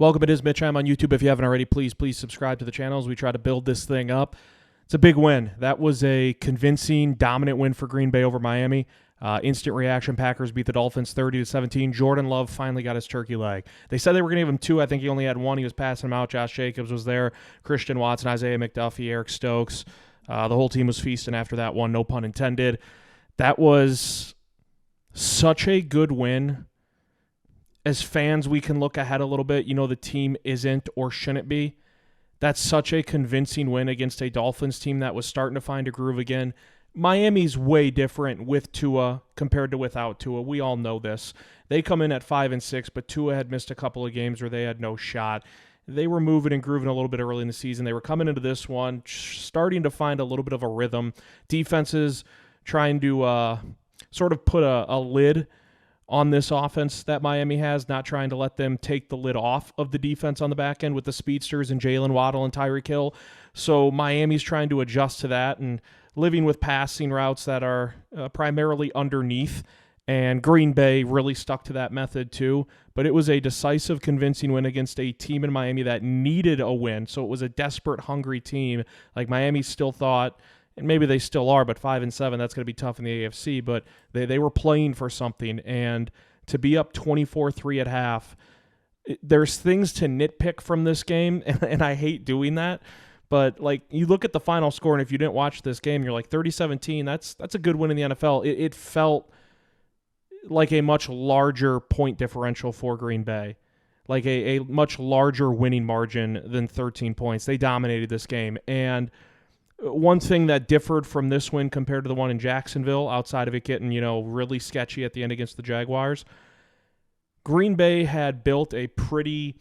Welcome, it is Mitch. I'm on YouTube. If you haven't already, please subscribe to the channel as we try to build this thing up. It's a big win. That was a convincing, dominant win for Green Bay over Miami. Instant reaction. Packers beat the Dolphins 30-17. Jordan Love finally got his turkey leg. They said they were going to give him two. I think he only had one. He was passing him out. Josh Jacobs was there. Christian Watson, Isaiah McDuffie, Eric Stokes. The whole team was feasting after that one. No pun intended. That was such a good win. As fans, we can look ahead a little bit. You know, the team isn't or shouldn't be. That's such a convincing win against a Dolphins team that was starting to find a groove again. Miami's way different with Tua compared to without Tua. We all know this. They come in at 5-6, but Tua had missed a couple of games where they had no shot. They were moving and grooving a little bit early in the season. They were coming into this one, starting to find a little bit of a rhythm. Defenses trying to sort of put a lid on this offense that Miami has, not trying to let them take the lid off of the defense on the back end with the speedsters and Jalen Waddle and Tyreek Hill. So Miami's trying to adjust to that and living with passing routes that are primarily underneath, and Green Bay really stuck to that method too. But it was a decisive, convincing win against a team in Miami that needed a win. So it was a desperate, hungry team. Like Miami still thought, and maybe they still are, but 5-7, that's going to be tough in the AFC. But they were playing for something, and to be up 24-3 at half, there's things to nitpick from this game, and I hate doing that. But like you look at the final score, and if you didn't watch this game, you're like 30-17. That's a good win in the NFL. It felt like a much larger point differential for Green Bay, like a much larger winning margin than 13 points. They dominated this game, and one thing that differed from this win compared to the one in Jacksonville, outside of it getting, really sketchy at the end against the Jaguars, Green Bay had built a pretty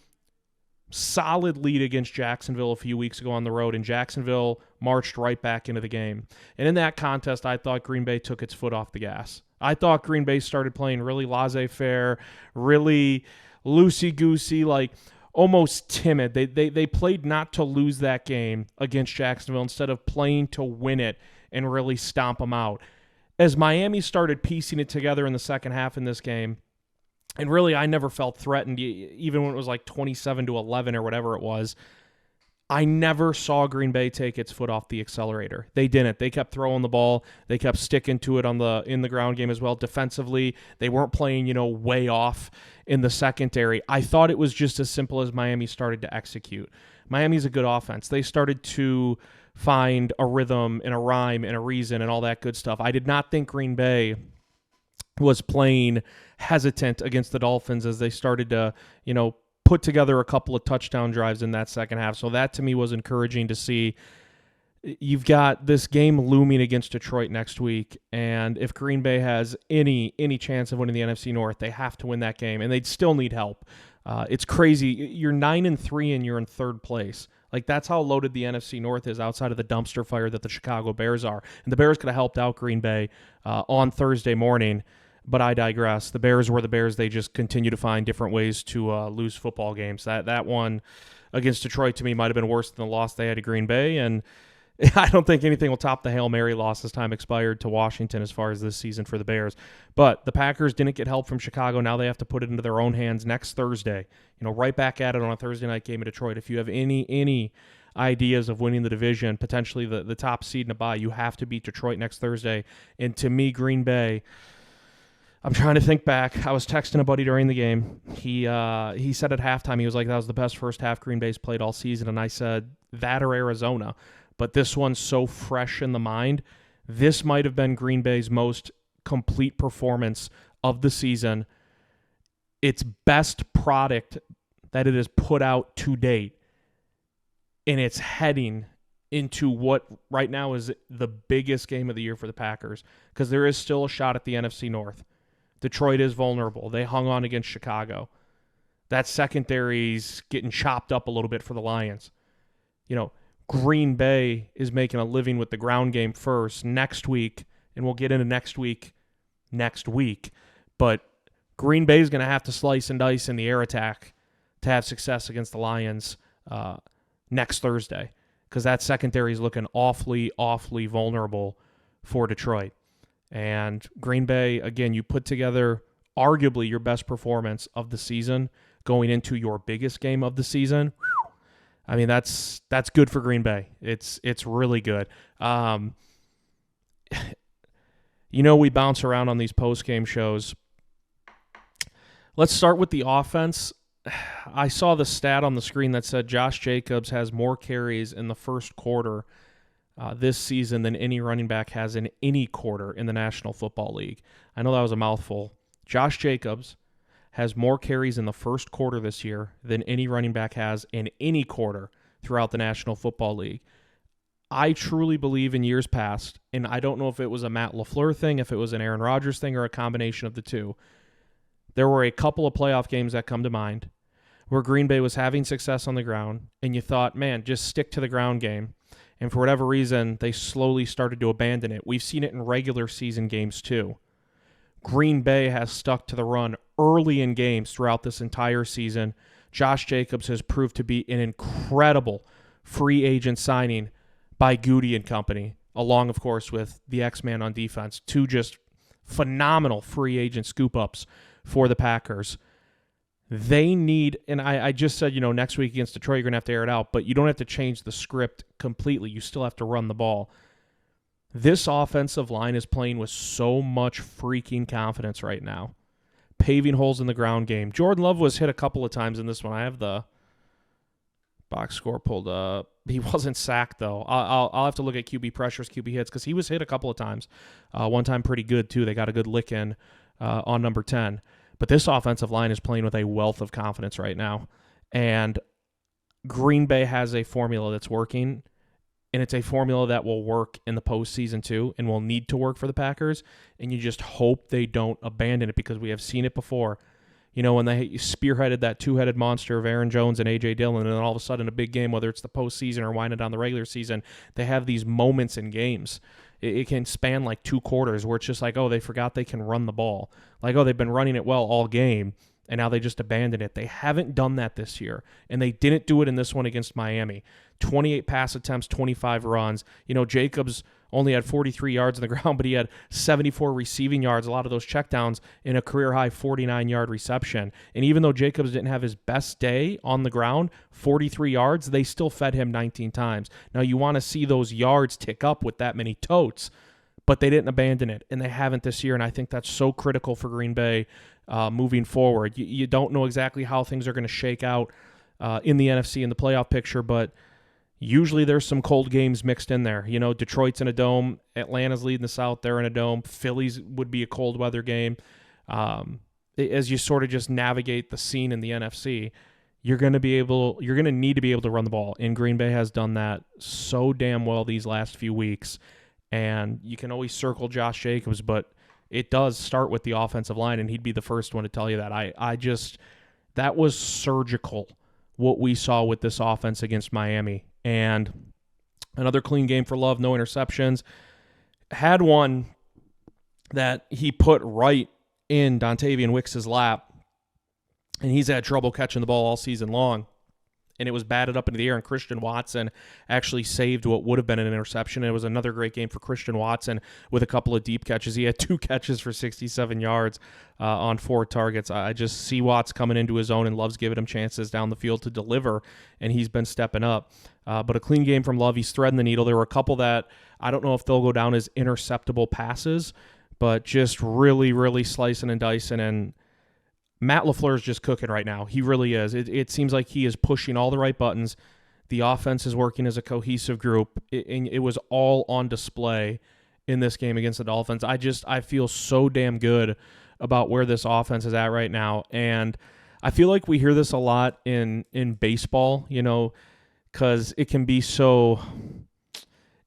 solid lead against Jacksonville a few weeks ago on the road, and Jacksonville marched right back into the game. And in that contest, I thought Green Bay took its foot off the gas. I thought Green Bay started playing really laissez-faire, really loosey-goosey, like almost timid. They played not to lose that game against Jacksonville instead of playing to win it and really stomp them out. As Miami started piecing it together in the second half in this game, and really I never felt threatened, even when it was like 27-11 or whatever it was, I never saw Green Bay take its foot off the accelerator. They didn't. They kept throwing the ball. They kept sticking to it in the ground game as well. Defensively, they weren't playing, way off in the secondary. I thought it was just as simple as Miami started to execute. Miami's a good offense. They started to find a rhythm and a rhyme and a reason and all that good stuff. I did not think Green Bay was playing hesitant against the Dolphins as they started to, put together a couple of touchdown drives in that second half. So that to me was encouraging to see. You've got this game looming against Detroit next week, and if Green Bay has any chance of winning the NFC North, they have to win that game, and they'd still need help. It's crazy. You're 9-3 and you're in third place. Like, that's how loaded the NFC North is outside of the dumpster fire that the Chicago Bears are. And the Bears could have helped out Green Bay on Thursday morning. But I digress. The Bears were the Bears. They just continue to find different ways to lose football games. That one against Detroit, to me, might have been worse than the loss they had to Green Bay. And I don't think anything will top the Hail Mary loss as time expired to Washington as far as this season for the Bears. But the Packers didn't get help from Chicago. Now they have to put it into their own hands next Thursday. Right back at it on a Thursday night game in Detroit. If you have any ideas of winning the division, potentially the top seed in a bye, you have to beat Detroit next Thursday. And to me, Green Bay, I'm trying to think back. I was texting a buddy during the game. He said at halftime, he was like, that was the best first half Green Bay's played all season. And I said, that or Arizona. But this one's so fresh in the mind. This might have been Green Bay's most complete performance of the season. Its best product that it has put out to date. And it's heading into what right now is the biggest game of the year for the Packers, because there is still a shot at the NFC North. Detroit is vulnerable. They hung on against Chicago. That secondary's getting chopped up a little bit for the Lions. Green Bay is making a living with the ground game first next week, and we'll get into next week, but Green Bay is going to have to slice and dice in the air attack to have success against the Lions next Thursday, because that secondary is looking awfully vulnerable for Detroit. And Green Bay, again, you put together arguably your best performance of the season going into your biggest game of the season, I mean, that's good for Green Bay. It's really good. We bounce around on these post-game shows. Let's start with the offense. I saw the stat on the screen that said Josh Jacobs has more carries in the first quarter this season than any running back has in any quarter in the National Football League. I know that was a mouthful. Josh Jacobs has more carries in the first quarter this year than any running back has in any quarter throughout the National Football League. I truly believe in years past, and I don't know if it was a Matt LaFleur thing, if it was an Aaron Rodgers thing, or a combination of the two. There were a couple of playoff games that come to mind where Green Bay was having success on the ground, and you thought, man, just stick to the ground game. And for whatever reason, they slowly started to abandon it. We've seen it in regular season games too. Green Bay has stuck to the run early in games throughout this entire season. Josh Jacobs has proved to be an incredible free agent signing by Goody and company, along, of course, with the X-Man on defense. Two just phenomenal free agent scoop-ups for the Packers. They need, and I just said, next week against Detroit, you're going to have to air it out, but you don't have to change the script completely. You still have to run the ball. This offensive line is playing with so much freaking confidence right now, paving holes in the ground game. Jordan Love was hit a couple of times in this one. I have the box score pulled up. He wasn't sacked, though. I'll have to look at QB pressures, QB hits, because he was hit a couple of times. One time pretty good, too. They got a good lick in on number 10. But this offensive line is playing with a wealth of confidence right now. And Green Bay has a formula that's working, and it's a formula that will work in the postseason too and will need to work for the Packers. And you just hope they don't abandon it, because we have seen it before. When they spearheaded that two-headed monster of Aaron Jones and A.J. Dillon, and then all of a sudden a big game, whether it's the postseason or winding down the regular season, they have these moments in games. It can span like 2 quarters where it's just like, oh, they forgot they can run the ball. Like, oh, they've been running it well all game, and now they just abandoned it. They haven't done that this year, and they didn't do it in this one against Miami. 28 pass attempts, 25 runs. Jacobs only had 43 yards on the ground, but he had 74 receiving yards, a lot of those checkdowns, in a career-high 49-yard reception. And even though Jacobs didn't have his best day on the ground, 43 yards, they still fed him 19 times. Now, you want to see those yards tick up with that many totes, but they didn't abandon it, and they haven't this year, and I think that's so critical for Green Bay moving forward. You don't know exactly how things are going to shake out in the NFC in the playoff picture, but usually there's some cold games mixed in there. Detroit's in a dome. Atlanta's leading the South. They're in a dome. Philly's would be a cold weather game. As you sort of just navigate the scene in the NFC, you're going to need to be able to run the ball. And Green Bay has done that so damn well these last few weeks. And you can always circle Josh Jacobs, but it does start with the offensive line, and he'd be the first one to tell you that. That was surgical, what we saw with this offense against Miami. And another clean game for Love, no interceptions. Had one that he put right in Dontavian Wicks' lap, and he's had trouble catching the ball all season long. And it was batted up into the air, and Christian Watson actually saved what would have been an interception. It was another great game for Christian Watson with a couple of deep catches. He had 2 catches for 67 yards on 4 targets. I just see Watts coming into his own, and Love's giving him chances down the field to deliver, and he's been stepping up. But a clean game from Love. He's threading the needle. There were a couple that I don't know if they'll go down as interceptable passes, but just really, really slicing and dicing, and Matt LaFleur is just cooking right now. He really is. It seems like he is pushing all the right buttons. The offense is working as a cohesive group. It was all on display in this game against the Dolphins. I feel so damn good about where this offense is at right now. And I feel like we hear this a lot in baseball, because it can be so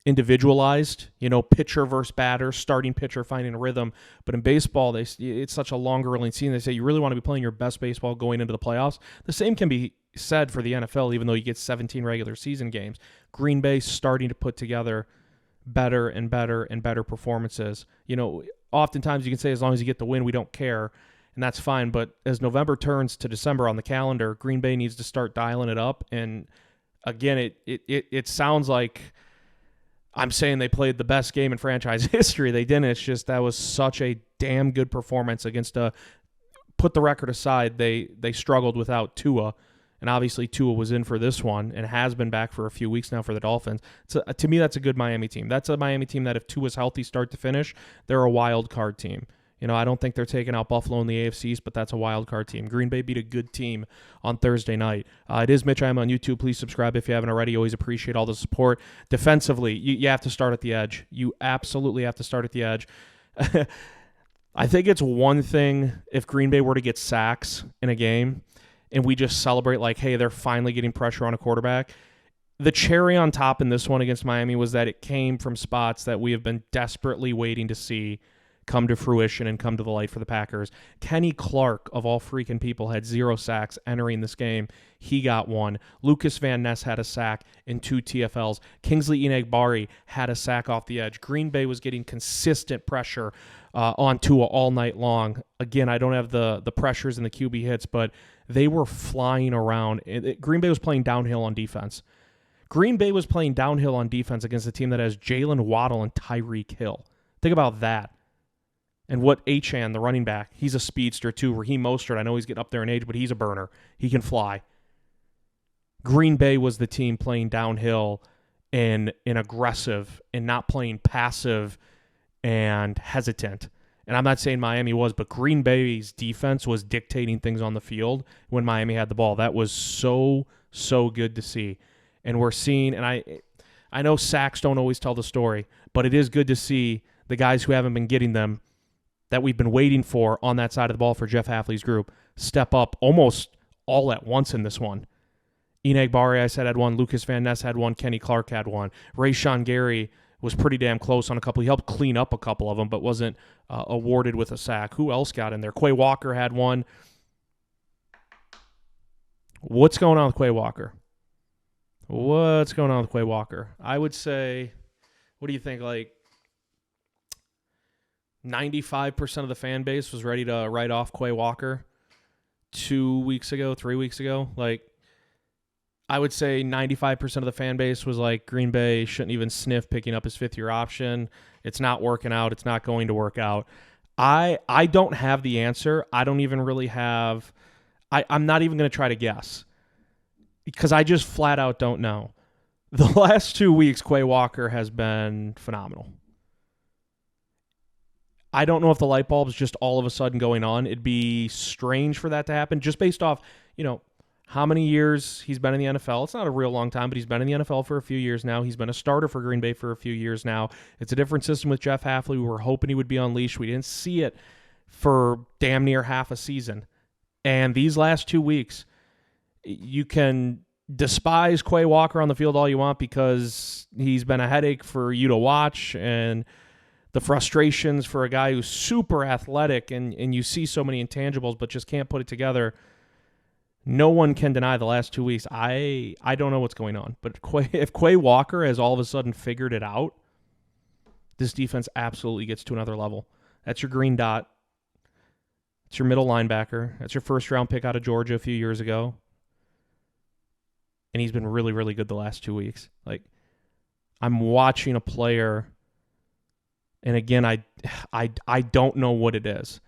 individualized, pitcher versus batter, starting pitcher finding a rhythm. But in baseball, it's such a longer rolling season. They say you really want to be playing your best baseball going into the playoffs. The same can be said for the NFL, even though you get 17 regular season games. Green Bay starting to put together better and better and better performances. Oftentimes you can say as long as you get the win, we don't care, and that's fine. But as November turns to December on the calendar, Green Bay needs to start dialing it up. And again, it sounds like I'm saying they played the best game in franchise history. They didn't. It's just that was such a damn good performance against a put the record aside, they struggled without Tua, and obviously Tua was in for this one and has been back for a few weeks now for the Dolphins. To me, that's a good Miami team. That's a Miami team that if Tua's healthy start to finish, they're a wild card team. I don't think they're taking out Buffalo in the AFC East, but that's a wild card team. Green Bay beat a good team on Thursday night. It is Mitch. I'm on YouTube. Please subscribe if you haven't already. Always appreciate all the support. Defensively, you have to start at the edge. You absolutely have to start at the edge. I think it's one thing if Green Bay were to get sacks in a game and we just celebrate like, hey, they're finally getting pressure on a quarterback. The cherry on top in this one against Miami was that it came from spots that we have been desperately waiting to see come to fruition and come to the light for the Packers. Kenny Clark, of all freaking people, had 0 sacks entering this game. He got 1. Lucas Van Ness had a sack and 2 TFLs. Kingsley Enagbare had a sack off the edge. Green Bay was getting consistent pressure on Tua all night long. Again, I don't have the pressures and the QB hits, but they were flying around. Green Bay was playing downhill on defense. Green Bay was playing downhill on defense against a team that has Jalen Waddle and Tyreek Hill. Think about that. And what Achane, the running back, he's a speedster too. Raheem Mostert, I know he's getting up there in age, but he's a burner. He can fly. Green Bay was the team playing downhill and aggressive and not playing passive and hesitant. And I'm not saying Miami was, but Green Bay's defense was dictating things on the field when Miami had the ball. That was so good to see. And we're seeing, and I know sacks don't always tell the story, but it is good to see the guys who haven't been getting them that we've been waiting for on that side of the ball for Jeff Hafley's group step up almost all at once in this one. Enagbare, I said, had 1. Lucas Van Ness had 1. Kenny Clark had 1. Rashawn Gary was pretty damn close on a couple. He helped clean up a couple of them, but wasn't awarded with a sack. Who else got in there? Quay Walker had 1. What's going on with Quay Walker? What's going on with Quay Walker? I would say, what do you think, like 95% of the fan base was ready to write off Quay Walker 2 weeks ago, 3 weeks ago. Like, I would say 95% of the fan base was like, Green Bay shouldn't even sniff picking up his 5th-year option. It's not working out. It's not going to work out. I don't have the answer. I don't even really have – I'm not even going to try to guess because I just flat out don't know. The last 2 weeks, Quay Walker has been phenomenal. I don't know if the light bulb's just all of a sudden going on. It'd be strange for that to happen just based off, how many years he's been in the NFL. It's not a real long time, but he's been in the NFL for a few years now. He's been a starter for Green Bay for a few years now. It's a different system with Jeff Hafley. We were hoping he would be unleashed. We didn't see it for damn near half a season. And these last 2 weeks, you can despise Quay Walker on the field all you want because he's been a headache for you to watch and the frustrations for a guy who's super athletic and you see so many intangibles but just can't put it together. No one can deny the last 2 weeks. I don't know what's going on. But if Quay Walker has all of a sudden figured it out, this defense absolutely gets to another level. That's your green dot. It's your middle linebacker. That's your first-round pick out of Georgia a few years ago. And he's been really, really good the last 2 weeks. Like, I'm watching a player, and again, I don't know what it is.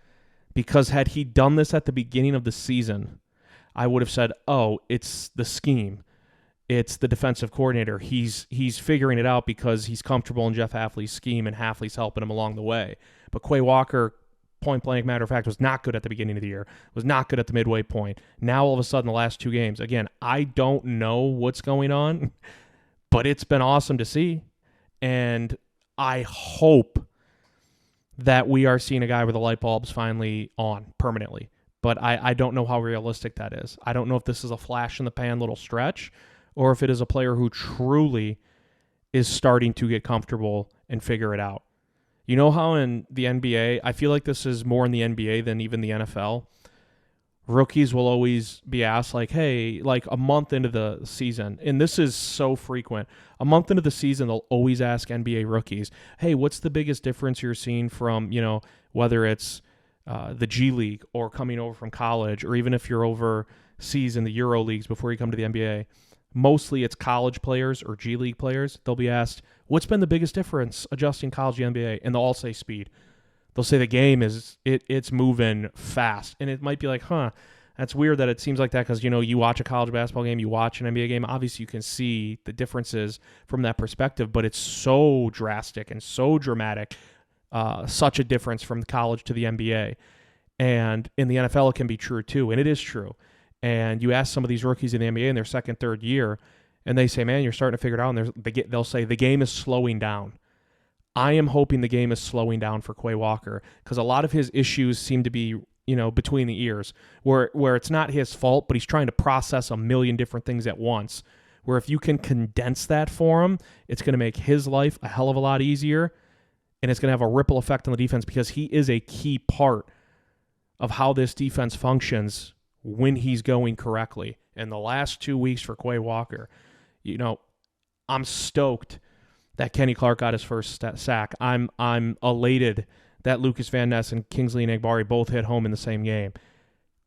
Because had he done this at the beginning of the season, I would have said, oh, it's the scheme. It's the defensive coordinator. He's figuring it out because he's comfortable in Jeff Hafley's scheme and Hafley's helping him along the way. But Quay Walker, point blank matter of fact, was not good at the beginning of the year, was not good at the midway point. Now, all of a sudden, the last 2 games, again, I don't know what's going on, but it's been awesome to see. And I hope that we are seeing a guy where the light bulb's finally on permanently. But I don't know how realistic that is. I don't know if this is a flash in the pan little stretch or if it is a player who truly is starting to get comfortable and figure it out. You know how in the NBA, I feel like this is more in the NBA than even the NFL. Rookies will always be asked, like, hey, like a month into the season, and this is so frequent. A month into the season, they'll always ask NBA rookies, hey, what's the biggest difference you're seeing from, whether it's the G League or coming over from college, or even if you're overseas in the Euro leagues before you come to the NBA. Mostly it's college players or G League players. They'll be asked, what's been the biggest difference adjusting college to the NBA? And they'll all say speed. they'll say the game is it's moving fast. And it might be like, that's weird that it seems like that because, you watch a college basketball game, you watch an NBA game. Obviously, you can see the differences from that perspective, but it's so drastic and so dramatic, such a difference from college to the NBA. And in the NFL, it can be true too, and it is true. And you ask some of these rookies in the NBA in their second, third year, and they say, man, you're starting to figure it out, and they'll say the game is slowing down. I am hoping the game is slowing down for Quay Walker because a lot of his issues seem to be, between the ears, where it's not his fault, but he's trying to process a million different things at once, where if you can condense that for him, it's going to make his life a hell of a lot easier, and it's going to have a ripple effect on the defense because he is a key part of how this defense functions when he's going correctly. And the last 2 weeks for Quay Walker, I'm stoked that Kenny Clark got his first sack. I'm elated that Lucas Van Ness and Kingsley Enagbare both hit home in the same game.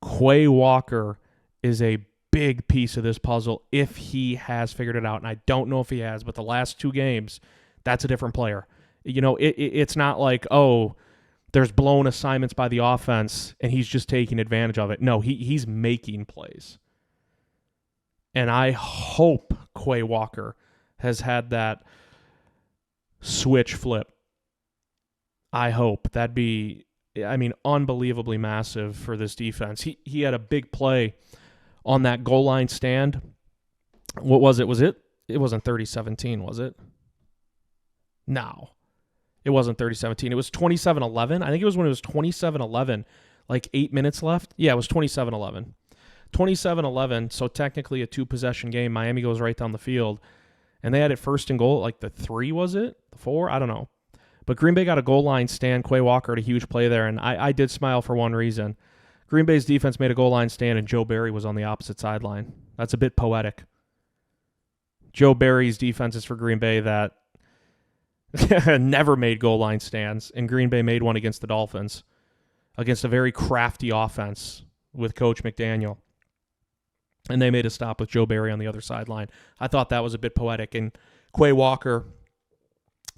Quay Walker is a big piece of this puzzle if he has figured it out, and I don't know if he has, but the last 2 games, that's a different player. It's not like, there's blown assignments by the offense and he's just taking advantage of it. No, he's making plays. And I hope Quay Walker has had that switch flip. I hope. That'd be, unbelievably massive for this defense. He had a big play on that goal line stand. What was it? It wasn't 30-17, was it? No. It wasn't 30-17. It was 27-11. I think it was when it was 27-11, like 8 minutes left. Yeah, it was 27-11. 27-11, so technically a 2-possession game. Miami goes right down the field, and they had it first and goal, like the 3, was it? The 4? I don't know. But Green Bay got a goal line stand. Quay Walker had a huge play there, and I did smile for one reason. Green Bay's defense made a goal line stand, and Joe Barry was on the opposite sideline. That's a bit poetic. Joe Barry's defense is for Green Bay that never made goal line stands, and Green Bay made one against the Dolphins, against a very crafty offense with Coach McDaniel. And they made a stop with Joe Barry on the other sideline. I thought that was a bit poetic, and Quay Walker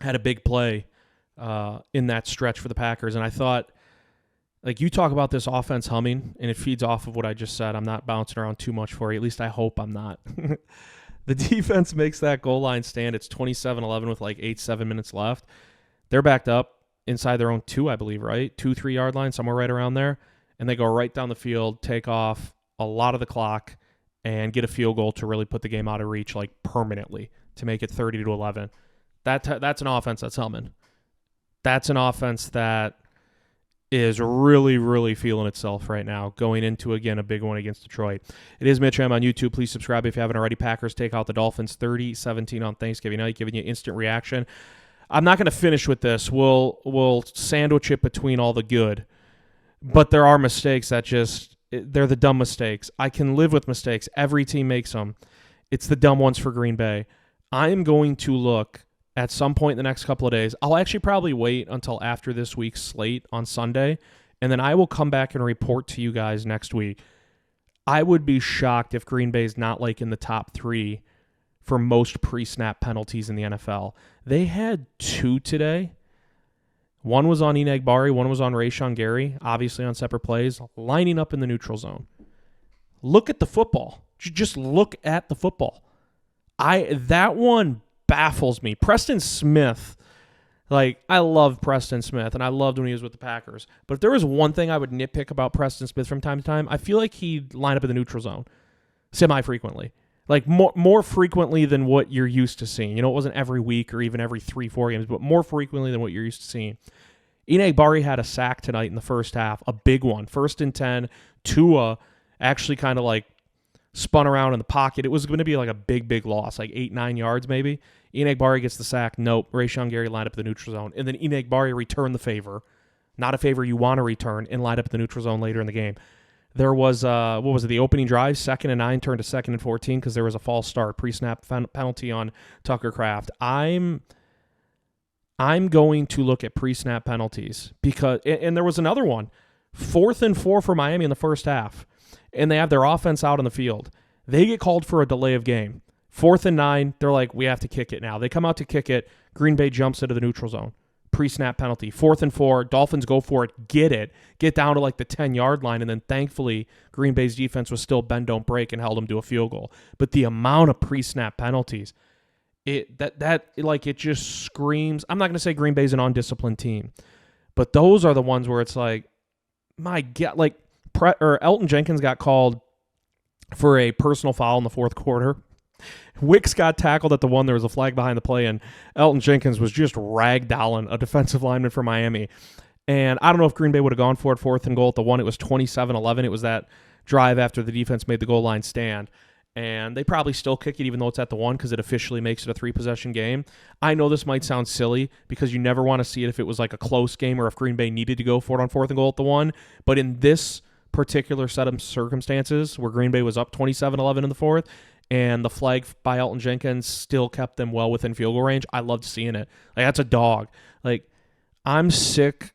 had a big play in that stretch for the Packers, and I thought, you talk about this offense humming, and it feeds off of what I just said. I'm not bouncing around too much for you. At least I hope I'm not. The defense makes that goal line stand. It's 27-11 with 7 minutes left. They're backed up inside their own 2, I believe, right? 2-3 yard line, somewhere right around there. And they go right down the field, take off a lot of the clock, and get a field goal to really put the game out of reach, permanently, to make it 30-11. That's an offense that's humming. That's an offense that is really, really feeling itself right now, going into, again, a big one against Detroit. It is Mitch M on YouTube. Please subscribe if you haven't already. Packers take out the Dolphins 30-17 on Thanksgiving night, giving you instant reaction. I'm not going to finish with this. We'll sandwich it between all the good. But there are mistakes that they're the dumb mistakes. I can live with mistakes. Every team makes them. It's the dumb ones for Green Bay. I am going to look at some point in the next couple of days. I'll actually probably wait until after this week's slate on Sunday, and then I will come back and report to you guys next week. I would be shocked if Green Bay's not in the top 3 for most pre-snap penalties in the NFL. They had 2 today. One was on Enagbare, one was on Rashawn Gary, obviously on separate plays, lining up in the neutral zone. Look at the football. Just look at the football. That one baffles me. Preston Smith, I love Preston Smith, and I loved when he was with the Packers. But if there was one thing I would nitpick about Preston Smith from time to time, I feel like he'd line up in the neutral zone semi-frequently. More frequently than what you're used to seeing. It wasn't every week or even every 3-4 games, but more frequently than what you're used to seeing. Enagbare had a sack tonight in the first half, a big one. 1st and 10, Tua actually kind of spun around in the pocket. It was going to be a big, big loss, 8-9 yards maybe. Enagbare gets the sack. Nope. Rashawn Gary lined up in the neutral zone. And then Enagbare returned the favor. Not a favor you want to return, and lined up in the neutral zone later in the game. There was, the opening drive? 2nd and 9 turned to 2nd and 14 because there was a false start. Pre-snap penalty on Tucker Kraft. I'm going to look at pre-snap penalties because, and there was another one. 4th and 4 for Miami in the first half. And they have their offense out on the field. They get called for a delay of game. 4th and 9, they're we have to kick it now. They come out to kick it. Green Bay jumps into the neutral zone. pre-snap penalty. 4th and 4, Dolphins go for it, get down to like the 10-yard line, and then thankfully Green Bay's defense was still bend, don't break, and held them to a field goal. But the amount of pre-snap penalties, it just screams. I'm not going to say Green Bay's an undisciplined team, but those are the ones where it's like, my God, like Elton Jenkins got called for a personal foul in the fourth quarter. Wicks got tackled at the one. There was a flag behind the play, and Elton Jenkins was just ragdolling a defensive lineman for Miami. And I don't know if Green Bay would have gone for it 4th and goal at the one. It was 27-11. It was that drive after the defense made the goal line stand. And they probably still kick it even though it's at the one because it officially makes it a 3-possession game. I know this might sound silly because you never want to see it if it was like a close game or if Green Bay needed to go for it on 4th and goal at the one. But in this particular set of circumstances where Green Bay was up 27-11 in the fourth, and the flag by Elton Jenkins still kept them well within field goal range, I loved seeing it. Like, that's a dog. Like, I'm sick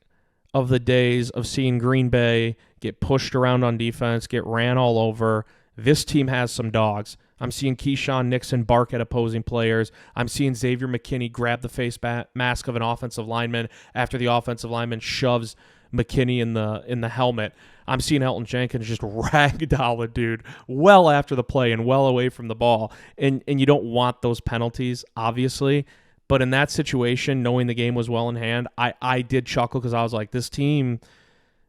of the days of seeing Green Bay get pushed around on defense, get ran all over. This team has some dogs. I'm seeing Keyshawn Nixon bark at opposing players. I'm seeing Xavier McKinney grab the face mask of an offensive lineman after the offensive lineman shoves McKinney in the helmet. I'm seeing Elton Jenkins just ragdoll a dude well after the play and well away from the ball. And you don't want those penalties, obviously. But in that situation, knowing the game was well in hand, I did chuckle because I was like, this team,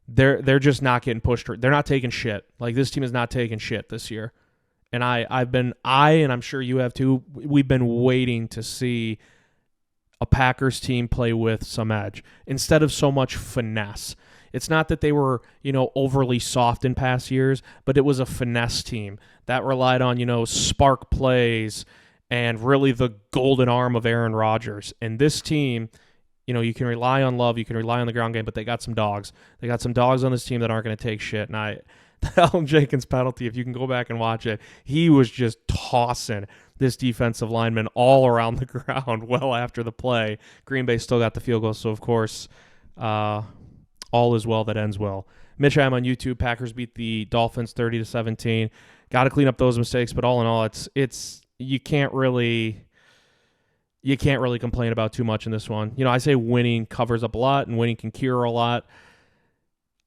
they're just not getting pushed. They're not taking shit. Like, this team is not taking shit this year. And and I'm sure you have too, we've been waiting to see a Packers team play with some edge instead of so much finesse. It's not that they were, overly soft in past years, but it was a finesse team that relied on, spark plays and really the golden arm of Aaron Rodgers. And this team, you can rely on Love, you can rely on the ground game, but they got some dogs. They got some dogs on this team that aren't going to take shit. And the Elton Jenkins penalty, if you can go back and watch it, he was just tossing this defensive lineman all around the ground well after the play. Green Bay still got the field goal, so of course, all is well that ends well. Mitch, I'm on YouTube. Packers beat the Dolphins 30-17. Got to clean up those mistakes, but all in all, it's you can't really complain about too much in this one. I say winning covers up a lot, and winning can cure a lot.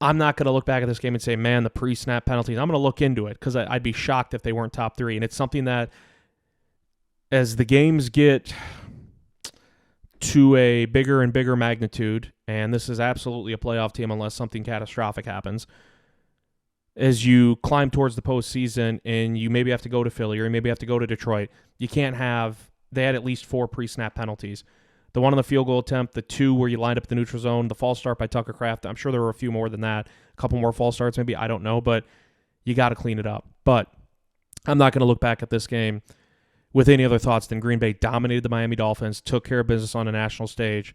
I'm not going to look back at this game and say, man, the pre-snap penalties. I'm going to look into it because I'd be shocked if they weren't top three. And it's something that as the games get to a bigger and bigger magnitude, and this is absolutely a playoff team unless something catastrophic happens, as you climb towards the postseason and you maybe have to go to Philly or you maybe have to go to Detroit, you can't have – they had at least 4 pre-snap penalties. The one on the field goal attempt, the 2 where you lined up the neutral zone, the false start by Tucker Kraft. I'm sure there were a few more than that. A couple more false starts maybe. I don't know, but you got to clean it up. But I'm not going to look back at this game with any other thoughts than Green Bay dominated the Miami Dolphins, took care of business on a national stage,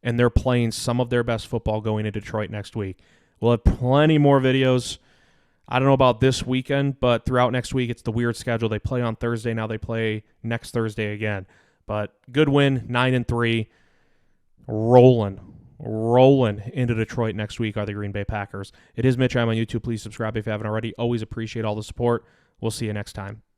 and they're playing some of their best football going to Detroit next week. We'll have plenty more videos. I don't know about this weekend, but throughout next week, it's the weird schedule. They play on Thursday. Now they play next Thursday again. But good win, 9-3, rolling into Detroit next week are the Green Bay Packers. It is Mitch. I'm on YouTube. Please subscribe if you haven't already. Always appreciate all the support. We'll see you next time.